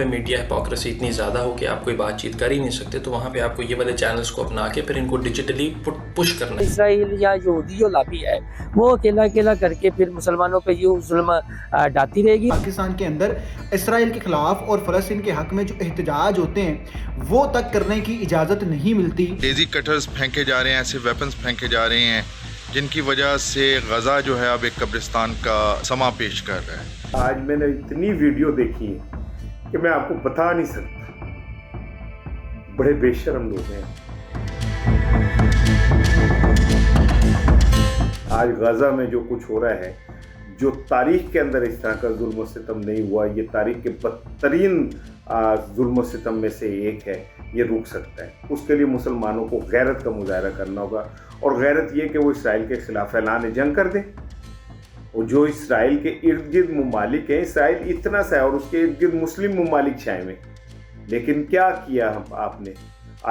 پہ media hypocrisy اتنی زیادہ ہو کہ آپ کوئی بات چیت کر ہی نہیں سکتے، تو وہاں پہ آپ کو یہ والے چینلز کو اپنا کے پھر ان کو ڈیجیٹلی پش کرنا ہے۔ اسرائیل یا یہودی جو لابی ہے وہ اکیلا اکیلا کر کے پھر مسلمانوں پہ یہ ظلم ڈالتی رہے گی۔ پاکستان کے اندر اسرائیل کے خلاف اور فلسطین کے حق میں جو احتجاج ہوتے ہیں وہ تک کرنے کی اجازت نہیں ملتی۔ ڈیزی کٹرز پھینکے جا رہے ہیں، ایسے ویپنز پھینکے جا رہے ہیں جن کی وجہ سے غزہ جو ہے اب ایک قبرستان کا سما پیش کر رہا ہے۔ آج میں نے اتنی ویڈیو دیکھی ہے کہ میں آپ کو بتا نہیں سکتا، بڑے بے شرم لوگ ہیں۔ آج غزہ میں جو کچھ ہو رہا ہے، جو تاریخ کے اندر اس طرح کا ظلم و ستم نہیں ہوا، یہ تاریخ کے بدترین ظلم و ستم میں سے ایک ہے، یہ رک سکتا ہے۔ اس کے لیے مسلمانوں کو غیرت کا مظاہرہ کرنا ہوگا، اور غیرت یہ کہ وہ اسرائیل کے خلاف اعلان جنگ کر دیں۔ اور جو اسرائیل کے ارد گرد ممالک ہیں، اسرائیل اتنا سا ہے اور اس کے ارد گرد مسلم ممالک چھائے ہوئے، لیکن کیا کیا آپ نے؟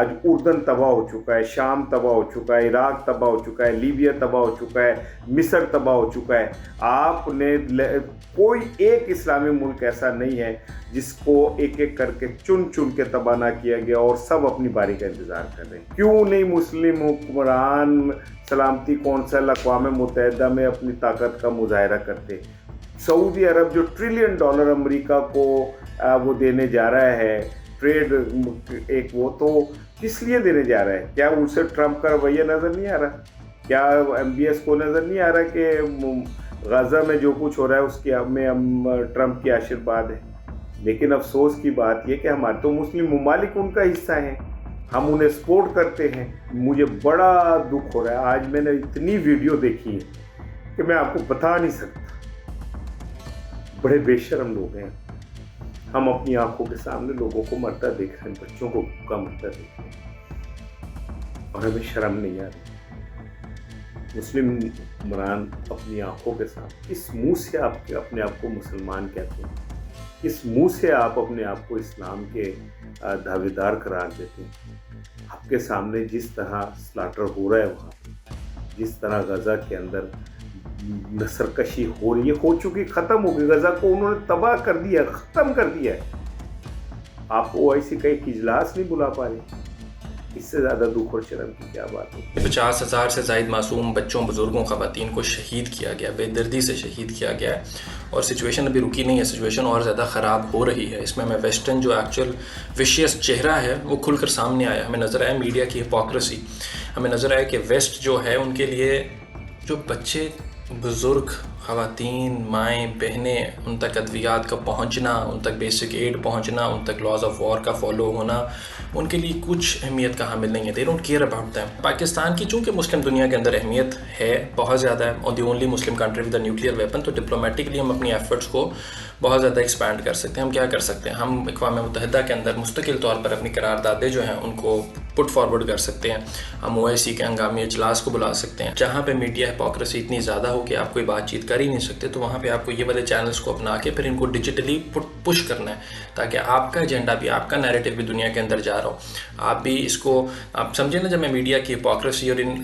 آج اردن تباہ ہو چکا ہے، شام تباہ ہو چکا ہے، عراق تباہ ہو چکا ہے، لیبیا تباہ ہو چکا ہے، مصر تباہ ہو چکا ہے۔ آپ نے کوئی ایک اسلامی ملک ایسا نہیں ہے جس کو ایک ایک کر کے چن چن کے تباہ نہ کیا گیا، اور سب اپنی باری کا انتظار کر رہے ہیں۔ کیوں نہیں مسلم حکمران سلامتی کونسل اقوام متحدہ میں اپنی طاقت کا مظاہرہ کرتے؟ سعودی عرب جو $1 ٹریلین امریکہ کو وہ دینے جا رہا ہے ٹریڈ، ایک وہ تو کس لیے دینے جا رہا ہے؟ کیا اسے ٹرمپ کا رویہ نظر نہیں آ رہا؟ کیا MBS کو نظر نہیں آ رہا کہ غزہ میں جو کچھ ہو رہا ہے اس کے میں ٹرمپ کی آشیرواد ہے؟ لیکن افسوس کی بات یہ کہ ہمارے تو مسلم ممالک ان کا حصہ ہیں، ہم انہیں سپورٹ کرتے ہیں۔ مجھے بڑا دکھ ہو رہا ہے، آج میں نے اتنی ویڈیو دیکھی ہے کہ میں آپ کو بتا نہیں سکتا، بڑے بے شرم لوگ ہیں۔ ہم اپنی آنکھوں کے سامنے لوگوں کو مرتا دیکھ رہے ہیں، بچوں کو بھوکا مرتا دیکھ رہے ہیں، اور ہمیں شرم نہیں آ رہی۔ مسلم حکمران اپنی آنکھوں کے سامنے، کس منہ سے آپ اپنے آپ کو مسلمان کہتے ہیں؟ کس منہ سے آپ اپنے آپ کو اسلام کے دعویدار قرار دیتے ہیں؟ آپ کے سامنے جس طرح سلاٹر ہو رہا ہے، وہاں جس طرح غزہ کے اندر نسر کشی ہو رہی ہے، ہو چکی، ختم ہو گئی۔ غزہ کو انہوں نے تباہ کر دیا، ختم کر دیا ہے۔ آپ OIC کا ایک اجلاس نہیں بلا پا رہے، اس سے زیادہ دکھ اور شرم کی کیا بات ہو؟ 50,000 سے زائد معصوم بچوں، بزرگوں، خواتین کو شہید کیا گیا، بے دردی سے شہید کیا گیا ہے، اور سچویشن ابھی رکی نہیں ہے، سچویشن اور زیادہ خراب ہو رہی ہے۔ اس میں ویسٹرن جو ایکچوئل ویشیس چہرہ ہے وہ کھل کر سامنے آیا۔ ہمیں نظر آیا میڈیا کی ہپوکریسی، ہمیں نظر آیا کہ ویسٹ جو ہے ان کے لیے جو بچے، بزرگ، خواتین، مائیں، بہنیں، ان تک ادویات کا پہنچنا، ان تک بیسک ایڈ پہنچنا، ان تک لاز آف وار کا فالو ہونا، ان کے لیے کچھ اہمیت کا حامل نہیں ہے۔ They don't care about them. Pakistan کی چونکہ مسلم دنیا کے اندر اہمیت ہے، بہت زیادہ ہے، اور the only Muslim country with a nuclear weapon, تو ڈپلومیٹکلی ہم اپنی ایفرٹس کو بہت زیادہ ایکسپینڈ کر سکتے ہیں۔ ہم کیا کر سکتے ہیں؟ ہم اقوام متحدہ کے اندر مستقل طور پر اپنی قراردادیں جو ہیں ان کو پٹ فارورڈ کر سکتے ہیں، ہم OIC کے ہنگامی اجلاس کو بلا سکتے ہیں۔ جہاں پہ میڈیا ہپوکریسی اتنی زیادہ ہو کہ آپ کوئی بات چیت کر ہی نہیں سکتے، تو وہاں پہ آپ کو یہ والے چینلز کو اپنا کے پھر ان کو ڈیجیٹلی پش کرنا ہے، تاکہ آپ کا ایجنڈا بھی، آپ کا نیریٹو بھی دنیا کے اندر جا رہا ہو۔ آپ بھی اس کو آپ سمجھیں نا، جب میں میڈیا کی ہپوکریسی اور ان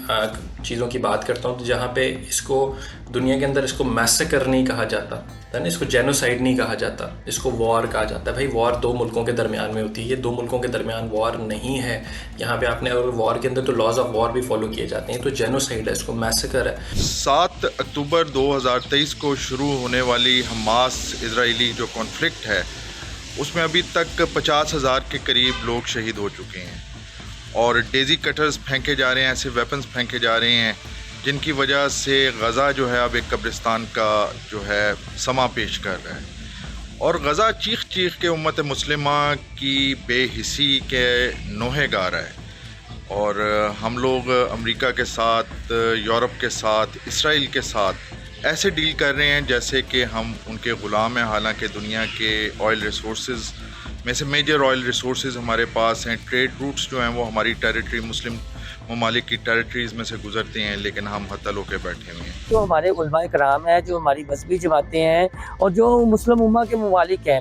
چیزوں کی بات کرتا ہوں، تو جہاں پہ اس کو دنیا کے اندر اس کو میسیکر نہیں کہا جاتا، اس کو جینوسائڈ نہیں کہا جاتا، اس کو وار کہا جاتا ہے۔ بھائی وار دو ملکوں کے درمیان میں ہوتی ہے، یہ دو ملکوں کے درمیان وار نہیں ہے۔ یہاں پہ آپ نے اگر وار کے اندر تو لاز آف وار بھی فالو کیے جاتے ہیں، تو جینوسائڈ ہے، اس کو میسیکر ہے۔ 7 اکتوبر 2023 کو شروع ہونے والی حماس اسرائیلی جو کانفلکٹ ہے، اس میں ابھی تک 50,000 کے قریب لوگ شہید ہو چکے ہیں، اور ڈیزی کٹرز پھینکے جا رہے ہیں، ایسے ویپنز پھینکے جا رہے ہیں جن کی وجہ سے غزہ جو ہے اب ایک قبرستان کا جو ہے سما پیش کر رہا ہے، اور غزہ چیخ چیخ کے امت مسلمہ کی بے حسی کے نوحے گا رہا ہے۔ اور ہم لوگ امریکہ کے ساتھ، یورپ کے ساتھ، اسرائیل کے ساتھ ایسے ڈیل کر رہے ہیں جیسے کہ ہم ان کے غلام ہیں، حالانکہ دنیا کے آئل ریسورسز میں سے میجر آئل ریسورسز ہمارے پاس ہیں، ٹریڈ روٹس جو ہیں وہ ہماری ٹیریٹری، مسلم ممالک کی ٹیریٹریز میں سے گزرتے ہیں، لیکن ہم ہتھل ہو کے بیٹھے ہوئے ہیں۔ جو ہمارے علماء کرام ہیں، جو ہماری مذہبی جماعتیں ہیں، اور جو مسلم امہ کے ممالک ہیں،